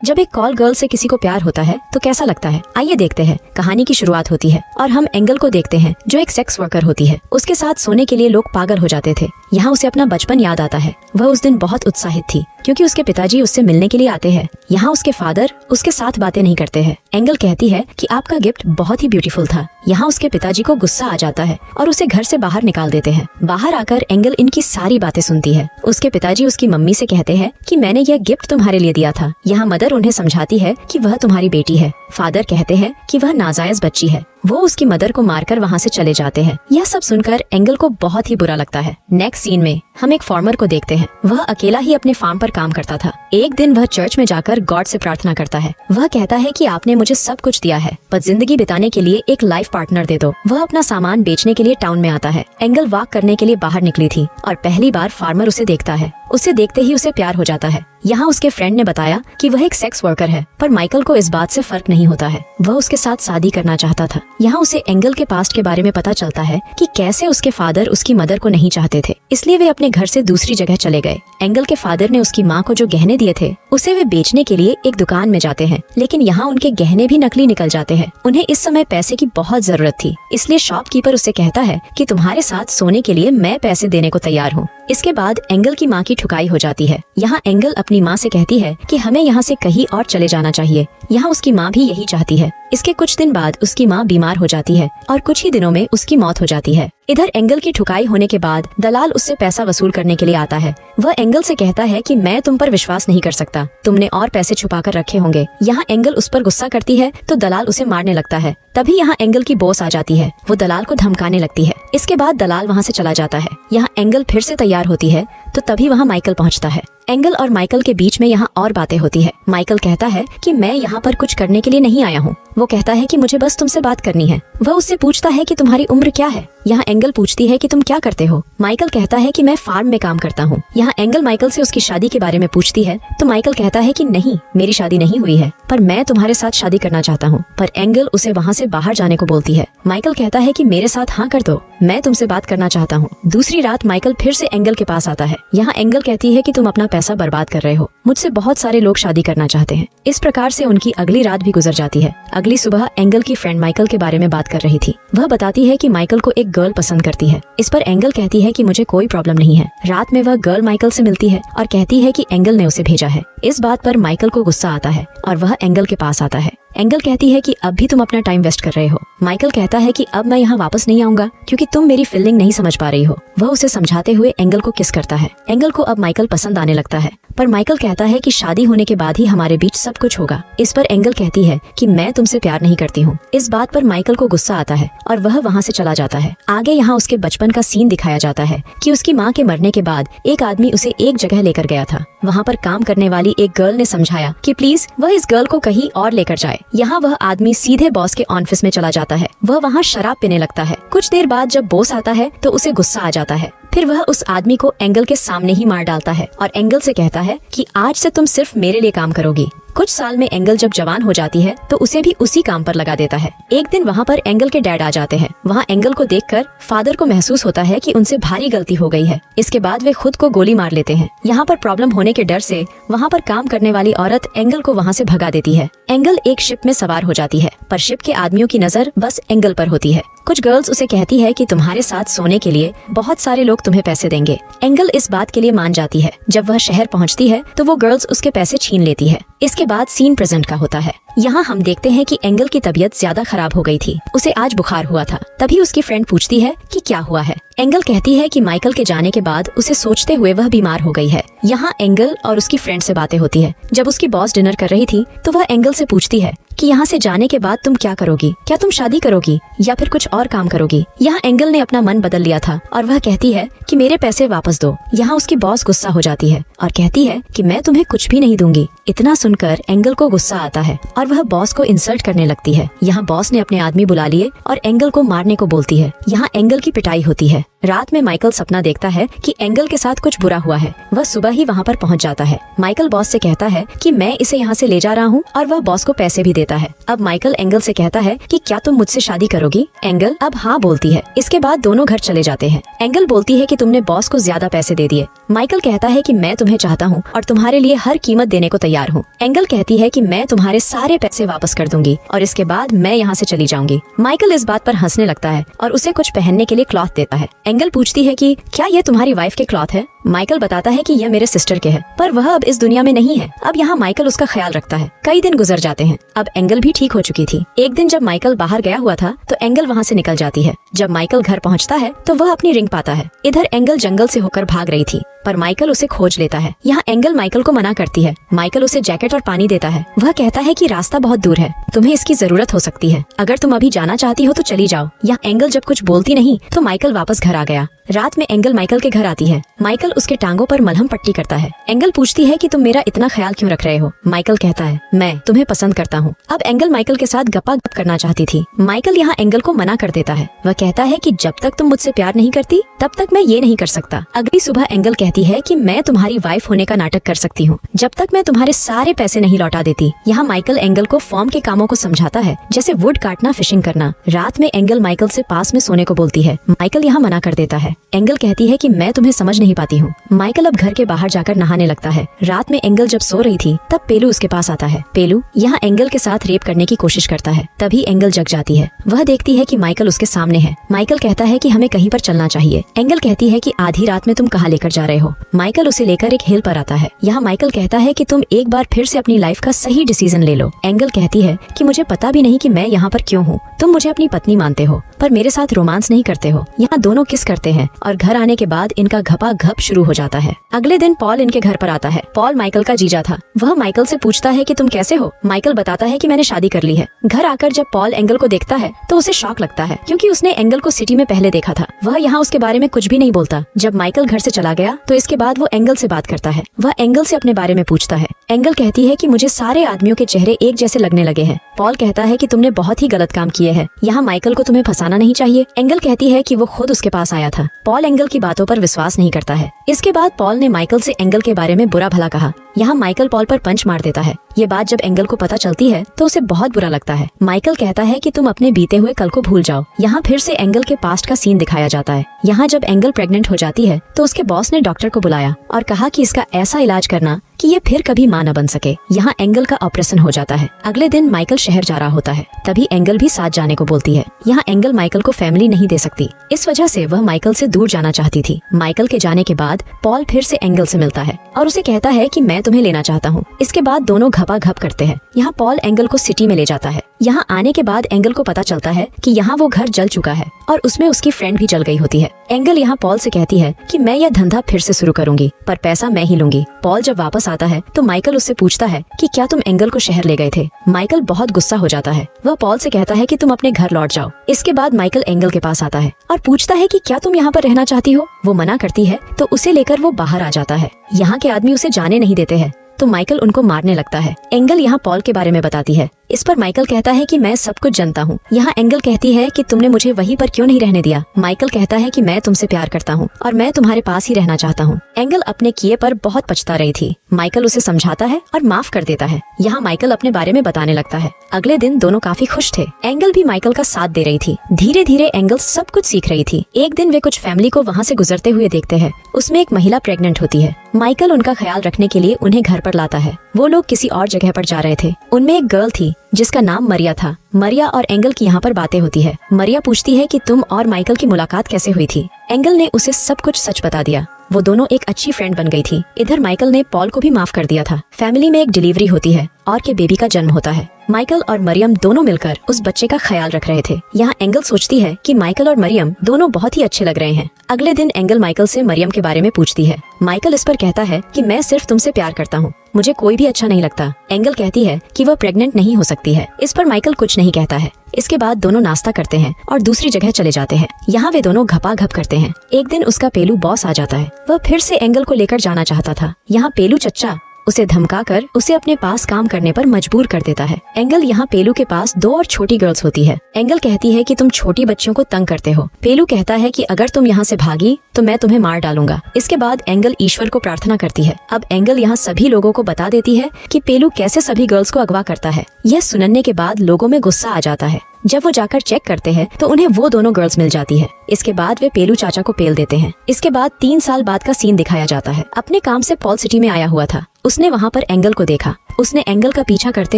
जब एक call girl से किसी को प्यार होता है तो कैसा लगता है, आइए देखते हैं। कहानी की शुरुआत होती है और हम एंगल को देखते हैं जो एक सेक्स वर्कर होती है। उसके साथ सोने के लिए लोग पागल हो जाते थे। यहाँ उसे अपना बचपन याद आता है। वह उस दिन बहुत उत्साहित थी क्योंकि उसके पिताजी उससे मिलने के लिए आते हैं। यहाँ उसके फादर उसके साथ बातें नहीं करते हैं। एंगल कहती है कि आपका गिफ्ट बहुत ही ब्यूटीफुल था। यहाँ उसके पिताजी को गुस्सा आ जाता है और उसे घर से बाहर निकाल देते हैं। बाहर आकर एंगल इनकी सारी बातें सुनती है। उसके पिताजी उसकी मम्मी से कहते हैं कि मैंने यह गिफ्ट तुम्हारे लिए दिया था। यहाँ मदर उन्हें समझाती है कि वह तुम्हारी बेटी है। फादर कहते हैं कि वह नाजायज बच्ची है। वो उसकी मदर को मारकर वहाँ से चले जाते हैं। यह सब सुनकर एंगल को बहुत ही बुरा लगता है। नेक्स्ट सीन में हम एक फार्मर को देखते हैं। वह अकेला ही अपने फार्म पर काम करता था। एक दिन वह चर्च में जाकर गॉड से प्रार्थना करता है। वह कहता है कि आपने मुझे सब कुछ दिया है, पर जिंदगी बिताने के लिए एक लाइफ पार्टनर दे दो। वह अपना सामान बेचने के लिए टाउन में आता है। एंगल वॉक करने के लिए बाहर निकली थी और पहली बार फार्मर उसे देखता है। उसे देखते ही उसे प्यार हो जाता है। यहाँ उसके फ्रेंड ने बताया कि वह एक सेक्स वर्कर है, पर माइकल को इस बात से फर्क नहीं होता है। वह उसके साथ शादी करना चाहता था। यहाँ उसे एंगल के पास्ट के बारे में पता चलता है कि कैसे उसके फादर उसकी मदर को नहीं चाहते थे, इसलिए वे अपने घर से दूसरी जगह चले गए। एंगल के फादर ने उसकी माँ को जो गहने दिए थे उसे वे बेचने के लिए एक दुकान में जाते हैं, लेकिन यहाँ उनके गहने भी नकली निकल जाते हैं। उन्हें इस समय पैसे की बहुत जरूरत थी, इसलिए शॉपकीपर उसे कहता है कि तुम्हारे साथ सोने के लिए मैं पैसे देने को तैयार हूँ। इसके बाद एंगल की माँ की ठुकाई हो जाती है। यहाँ एंगल अपनी माँ से कहती है कि हमें यहाँ से कहीं और चले जाना चाहिए। यहाँ उसकी माँ भी यही चाहती है। इसके कुछ दिन बाद उसकी माँ बीमार हो जाती है और कुछ ही दिनों में उसकी मौत हो जाती है। इधर एंगल की ठुकाई होने के बाद दलाल उससे पैसा वसूल करने के लिए आता है। वह एंगल से कहता है कि मैं तुम पर विश्वास नहीं कर सकता, तुमने और पैसे छुपा कर रखे होंगे। यहाँ एंगल उस पर गुस्सा करती है तो दलाल उसे मारने लगता है। तभी यहाँ एंगल की बॉस आ जाती है। वो दलाल को धमकाने लगती है। इसके बाद दलाल वहाँ से चला जाता है। यहाँ एंगल फिर से तैयार होती है तो तभी वहाँ माइकल पहुँचता है। एंगल और माइकल के बीच में यहाँ और बातें होती है। माइकल कहता है कि मैं यहाँ पर कुछ करने के लिए नहीं आया हूँ। वो कहता है कि मुझे बस तुमसे बात करनी है। वह उससे पूछता है कि तुम्हारी उम्र क्या है। यहाँ एंगल पूछती है कि तुम क्या करते हो। माइकल कहता है कि मैं फार्म में काम करता हूँ। यहाँ एंगल माइकल से उसकी शादी के बारे में पूछती है तो माइकल कहता है कि नहीं, मेरी शादी नहीं हुई है, पर मैं तुम्हारे साथ शादी करना चाहता हूँ। पर एंगल उसे वहाँ से बाहर जाने को बोलती है। माइकल कहता है कि मेरे साथ हाँ कर दो, मैं तुमसे बात करना चाहता हूँ। दूसरी रात माइकल फिर से एंगल के पास आता है। यहाँ एंगल कहती है कि तुम अपना पैसा बर्बाद कर रहे हो, मुझसे बहुत सारे लोग शादी करना चाहते हैं। इस प्रकार से उनकी अगली रात भी गुजर जाती है। अगली सुबह एंगल की फ्रेंड माइकल के बारे में बात कर रही थी। वह बताती है कि माइकल को एक गर्ल पसंद करती है। इस पर एंगल कहती है कि मुझे कोई प्रॉब्लम नहीं है। रात में वह गर्ल माइकल से मिलती है और कहती है कि एंगल ने उसे भेजा है। इस बात पर माइकल को गुस्सा आता है और वह एंगल के पास आता है। एंगल कहती है कि अब भी तुम अपना टाइम वेस्ट कर रहे हो। माइकल कहता है कि अब मैं यहाँ वापस नहीं आऊंगा क्योंकि तुम मेरी फीलिंग नहीं समझ पा रही हो। वह उसे समझाते हुए एंगल को किस करता है। एंगल को अब माइकल पसंद आने लगता है, पर माइकल कहता है कि शादी होने के बाद ही हमारे बीच सब कुछ होगा। इस पर एंगल कहती है कि मैं तुमसे प्यार नहीं करती हूँ। इस बात पर माइकल को गुस्सा आता है और वह वहाँ से चला जाता है। आगे यहाँ उसके बचपन का सीन दिखाया जाता है कि उसकी माँ के मरने के बाद एक आदमी उसे एक जगह लेकर गया था। वहाँ पर काम करने वाली एक गर्ल ने समझाया कि प्लीज वह इस गर्ल को कहीं और लेकर जाए। यहाँ वह आदमी सीधे बॉस के ऑफिस में चला जाता है। वह वहाँ शराब पीने लगता है। कुछ देर बाद जब बॉस आता है तो उसे गुस्सा आ जाता है। फिर वह उस आदमी को एंगल के सामने ही मार डालता है और एंगल से कहता है कि आज से तुम सिर्फ मेरे लिए काम करोगी। कुछ साल में एंगल जब जवान हो जाती है तो उसे भी उसी काम पर लगा देता है। एक दिन वहाँ पर एंगल के डैड आ जाते हैं। वहाँ एंगल को देखकर फादर को महसूस होता है कि उनसे भारी गलती हो गई है। इसके बाद वे खुद को गोली मार लेते हैं। यहाँ पर प्रॉब्लम होने के डर से वहाँ पर काम करने वाली औरत एंगल को वहाँ से भगा देती है। एंगल एक शिप में सवार हो जाती है, पर शिप के आदमियों की नजर बस एंगल पर होती है। कुछ गर्ल्स उसे कहती है कि तुम्हारे साथ सोने के लिए बहुत सारे लोग तुम्हें पैसे देंगे। एंगल इस बात के लिए मान जाती है। जब वह शहर पहुंचती है तो वो गर्ल्स उसके पैसे छीन लेती है। इसके बाद सीन प्रेजेंट का होता है। यहाँ हम देखते हैं कि एंगल की तबीयत ज्यादा खराब हो गई थी। उसे आज बुखार हुआ था। तभी उसकी फ्रेंड पूछती है कि क्या हुआ है। एंगल कहती है कि माइकल के जाने के बाद उसे सोचते हुए वह बीमार हो गई है। यहाँ एंगल और उसकी फ्रेंड से बातें होती है। जब उसकी बॉस डिनर कर रही थी तो वह एंगल से पूछती है कि यहाँ से जाने के बाद तुम क्या करोगी, क्या तुम शादी करोगी या फिर कुछ और काम करोगी। यहाँ एंगल ने अपना मन बदल लिया था और वह कहती है कि मेरे पैसे वापस दो। यहाँ उसकी बॉस गुस्सा हो जाती है और कहती है कि मैं तुम्हें कुछ भी नहीं दूंगी। इतना सुनकर एंगल को गुस्सा आता है और वह बॉस को इंसल्ट करने लगती है। यहाँ बॉस ने अपने आदमी बुला लिए और एंगल को मारने को बोलती है। यहाँ एंगल की पिटाई होती है। रात में माइकल सपना देखता है कि एंगल के साथ कुछ बुरा हुआ है। वह सुबह ही वहाँ पर पहुँच जाता है। माइकल बॉस से कहता है कि मैं इसे यहाँ से ले जा रहा हूँ और वह बॉस को पैसे भी देता है। अब माइकल एंगल से कहता है कि क्या तुम मुझसे शादी करोगी? एंगल अब हाँ बोलती है। इसके बाद दोनों घर चले जाते हैं। एंगल बोलती है कि तुमने बॉस को ज्यादा पैसे दे दिए। माइकल कहता है कि मैं तुम्हें चाहता हूँ और तुम्हारे लिए हर कीमत देने को तैयार हूँ। एंगल कहती है कि मैं तुम्हारे सारे पैसे वापस कर दूंगी और इसके बाद मैं यहाँ से चली जाऊंगी। माइकल इस बात पर हंसने लगता है और उसे कुछ पहनने के लिए क्लॉथ देता है। एंगल पूछती है कि क्या ये तुम्हारी वाइफ के क्लॉथ है? माइकल बताता है कि यह मेरे सिस्टर के है, पर वह अब इस दुनिया में नहीं है। अब यहाँ माइकल उसका ख्याल रखता है। कई दिन गुजर जाते हैं। अब एंगल भी ठीक हो चुकी थी। एक दिन जब माइकल बाहर गया हुआ था तो एंगल वहाँ से निकल जाती है। जब माइकल घर पहुँचता है तो वह अपनी रिंग पाता है। इधर एंगल जंगल से होकर भाग रही थी, पर माइकल उसे खोज लेता है। यहाँ एंगल माइकल को मना करती है। माइकल उसे जैकेट और पानी देता है। वह कहता है कि रास्ता बहुत दूर है, तुम्हें इसकी जरूरत हो सकती है। अगर तुम अभी जाना चाहती हो तो चली जाओ। यहाँ एंगल जब कुछ बोलती नहीं तो माइकल वापस घर आ गया। रात में एंगल माइकल के घर आती है। माइकल उसके टांगों पर मलहम पट्टी करता है। एंगल पूछती है कि तुम मेरा इतना ख्याल क्यों रख रहे हो? माइकल कहता है मैं तुम्हें पसंद करता हूँ। अब एंगल माइकल के साथ गप्पा गप करना चाहती थी। माइकल यहाँ एंगल को मना कर देता है। वह कहता है कि जब तक तुम मुझसे प्यार नहीं करती तब तक मैं ये नहीं कर सकता। अगली सुबह एंगल कहती है कि मैं तुम्हारी वाइफ होने का नाटक कर सकती हूँ जब तक मैं तुम्हारे सारे पैसे नहीं लौटा देती। यहाँ माइकल एंगल को फॉर्म के कामों को समझाता है, जैसे वुड काटना, फिशिंग करना। रात में एंगल माइकल से पास में सोने को बोलती है। माइकल यहाँ मना कर देता है। एंगल कहती है कि मैं तुम्हें समझ नहीं पाती हूँ। माइकल अब घर के बाहर जाकर नहाने लगता है। रात में एंगल जब सो रही थी तब पेलू उसके पास आता है। पेलू यहाँ एंगल के साथ रेप करने की कोशिश करता है। तभी एंगल जग जाती है। वह देखती है कि माइकल उसके सामने है। माइकल कहता है कि हमें कहीं पर चलना चाहिए। एंगल कहती है कि आधी रात में तुम कहाँ लेकर जा रहे हो? माइकल उसे लेकर एक हिल पर आता है। यहाँ माइकल कहता है कि तुम एक बार फिर से अपनी लाइफ का सही डिसीजन ले लो। एंगल कहती है कि मुझे पता भी नहीं कि मैं यहाँ पर क्यों हूँ। तुम मुझे अपनी पत्नी मानते हो पर मेरे साथ रोमांस नहीं करते हो। यहाँ दोनों किस करते हैं और घर आने के बाद इनका घपा घप शुरू हो जाता है। अगले दिन पॉल इनके घर पर आता है। पॉल माइकल का जीजा था। वह माइकल से पूछता है कि तुम कैसे हो? माइकल बताता है कि मैंने शादी कर ली है। घर आकर जब पॉल एंगल को देखता है तो उसे शॉक लगता है, क्योंकि उसने एंगल को सिटी में पहले देखा था। वह यहाँ उसके बारे में कुछ भी नहीं बोलता। जब माइकल घर से चला गया तो इसके बाद वो एंगल से बात करता है। वह एंगल से अपने बारे में पूछता है। एंगल कहती है कि मुझे सारे आदमियों के चेहरे एक जैसे लगने लगे हैं। पॉल कहता है कि तुमने बहुत ही गलत काम किए हैं। यहाँ माइकल को तुम्हें फंसाना नहीं चाहिए। एंगल कहती है कि वो खुद उसके पास आया था। पॉल एंगल की बातों पर विश्वास नहीं करता है। इसके बाद पॉल ने माइकल से एंगल के बारे में बुरा भला कहा। यहाँ माइकल पॉल पर पंच मार देता है। ये बात जब एंगल को पता चलती है तो उसे बहुत बुरा लगता है। माइकल कहता है कि तुम अपने बीते हुए कल को भूल जाओ। यहाँ फिर से एंगल के पास्ट का सीन दिखाया जाता है। यहाँ जब एंगल प्रेग्नेंट हो जाती है तो उसके बॉस ने डॉक्टर को बुलाया और कहा कि इसका ऐसा इलाज करना कि ये फिर कभी मां न बन सके। यहाँ एंगल का ऑपरेशन हो जाता है। अगले दिन माइकल शहर जा रहा होता है। तभी एंगल भी साथ जाने को बोलती है। यहाँ एंगल माइकल को फैमिली नहीं दे सकती, इस वजह से वह माइकल से दूर जाना चाहती थी। माइकल के जाने के बाद पॉल फिर से एंगल से मिलता है और उसे कहता है कि मैं तुम्हें लेना चाहता हूँ। इसके बाद दोनों घपा घप करते हैं। यहाँ पॉल एंगल को सिटी में ले जाता है। यहाँ आने के बाद एंगल को पता चलता है कि यहाँ वो घर जल चुका है और उसमें उसकी फ्रेंड भी जल गई होती है। एंगल यहाँ पॉल से कहती है कि मैं यह धंधा फिर से शुरू करूंगी, पर पैसा मैं ही लूंगी। पॉल जब वापस आता है तो माइकल उससे पूछता है कि क्या तुम एंगल को शहर ले गए थे? माइकल बहुत गुस्सा हो जाता है। वह पॉल से कहता है कि तुम अपने घर लौट जाओ। इसके बाद माइकल एंगल के पास आता है और पूछता है कि क्या तुम यहाँ पर रहना चाहती हो? वो मना करती है तो उसे लेकर वो बाहर आ जाता है। यहाँ के आदमी उसे जाने नहीं देते हैं तो माइकल उनको मारने लगता है। एंगल यहाँ पॉल के बारे में बताती है। इस पर माइकल कहता है कि मैं सब कुछ जानता हूँ। यहाँ एंगल कहती है कि तुमने मुझे वहीं पर क्यों नहीं रहने दिया? माइकल कहता है कि मैं तुमसे प्यार करता हूँ और मैं तुम्हारे पास ही रहना चाहता हूँ। एंगल अपने किए पर बहुत पछता रही थी। माइकल उसे समझाता है और माफ कर देता है। यहाँ माइकल अपने बारे में बताने लगता है। अगले दिन दोनों काफी खुश थे। एंगल भी माइकल का साथ दे रही थी। धीरे धीरे एंगल सब कुछ सीख रही थी। एक दिन वे कुछ फैमिली को वहाँ से गुजरते हुए देखते हैं। उसमें एक महिला प्रेग्नेंट होती है। माइकल उनका ख्याल रखने के लिए उन्हें घर पर लाता है। वो लोग किसी और जगह पर जा रहे थे। उनमें एक गर्ल थी जिसका नाम मरिया था। मरिया और एंगल की यहाँ पर बातें होती है। मरिया पूछती है कि तुम और माइकल की मुलाकात कैसे हुई थी? एंगल ने उसे सब कुछ सच बता दिया। वो दोनों एक अच्छी फ्रेंड बन गई थी। इधर माइकल ने पॉल को भी माफ कर दिया था। फैमिली में एक डिलीवरी होती है और के बेबी का जन्म होता है। माइकल और मरियम दोनों मिलकर उस बच्चे का ख्याल रख रहे थे। यहाँ एंगल सोचती है कि माइकल और मरियम दोनों बहुत ही अच्छे लग रहे हैं। अगले दिन एंगल माइकल से मरियम के बारे में पूछती है। माइकल इस पर कहता है कि मैं सिर्फ तुमसे प्यार करता हूँ, मुझे कोई भी अच्छा नहीं लगता। एंगल कहती है कि वह प्रेग्नेंट नहीं हो सकती है। इस पर माइकल कुछ नहीं कहता है। इसके बाद दोनों नाश्ता करते हैं और दूसरी जगह चले जाते हैं। यहाँ वे दोनों घपा घप करते हैं। एक दिन उसका पेलू बॉस आ जाता है। वह फिर से एंगल को लेकर जाना चाहता था। यहाँ पेलू चच्चा उसे धमकाकर उसे अपने पास काम करने पर मजबूर कर देता है। एंगल यहाँ पेलू के पास 2 और छोटी गर्ल्स होती है। एंगल कहती है कि तुम छोटी बच्चियों को तंग करते हो। पेलू कहता है कि अगर तुम यहाँ से भागी तो मैं तुम्हें मार डालूंगा। इसके बाद एंगल ईश्वर को प्रार्थना करती है। अब एंगल यहाँ सभी लोगों को बता देती है कि पेलू कैसे सभी गर्ल्स को अगवा करता है। यह सुनने के बाद लोगों में गुस्सा आ जाता है। जब वो जाकर चेक करते हैं तो उन्हें वो दोनों गर्ल्स मिल जाती है। इसके बाद वे पेलू चाचा को पेल देते हैं। इसके बाद 3 साल बाद का सीन दिखाया जाता है। अपने काम से पॉल सिटी में आया हुआ था। उसने वहाँ पर एंगल को देखा। उसने एंगल का पीछा करते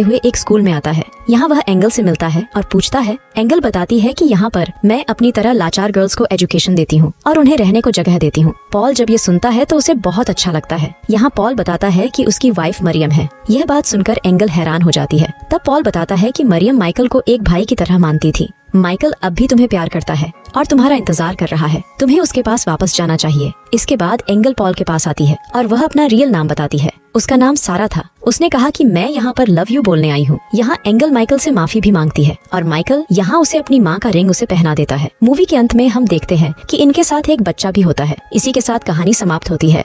हुए एक स्कूल में आता है। यहाँ वह एंगल से मिलता है और पूछता है। एंगल बताती है कि यहाँ पर मैं अपनी तरह लाचार गर्ल्स को एजुकेशन देती हूँ और उन्हें रहने को जगह देती हूँ। पॉल जब ये सुनता है तो उसे बहुत अच्छा लगता है। यहाँ पॉल बताता है कि उसकी वाइफ मरियम है। यह बात सुनकर एंगल हैरान हो जाती है। तब पॉल बताता है कि मरियम माइकल को एक भाई की तरह मानती थी। माइकल अब भी तुम्हें प्यार करता है और तुम्हारा इंतजार कर रहा है। तुम्हें उसके पास वापस जाना चाहिए। इसके बाद एंगल पॉल के पास आती है और वह अपना रियल नाम बताती है। उसका नाम सारा था। उसने कहा कि मैं यहाँ पर लव यू बोलने आई हूँ। यहाँ एंगल माइकल से माफी भी मांगती है और माइकल यहाँ उसे अपनी माँ का रिंग उसे पहना देता है। मूवी के अंत में हम देखते हैं कि इनके साथ एक बच्चा भी होता है। इसी के साथ कहानी समाप्त होती है।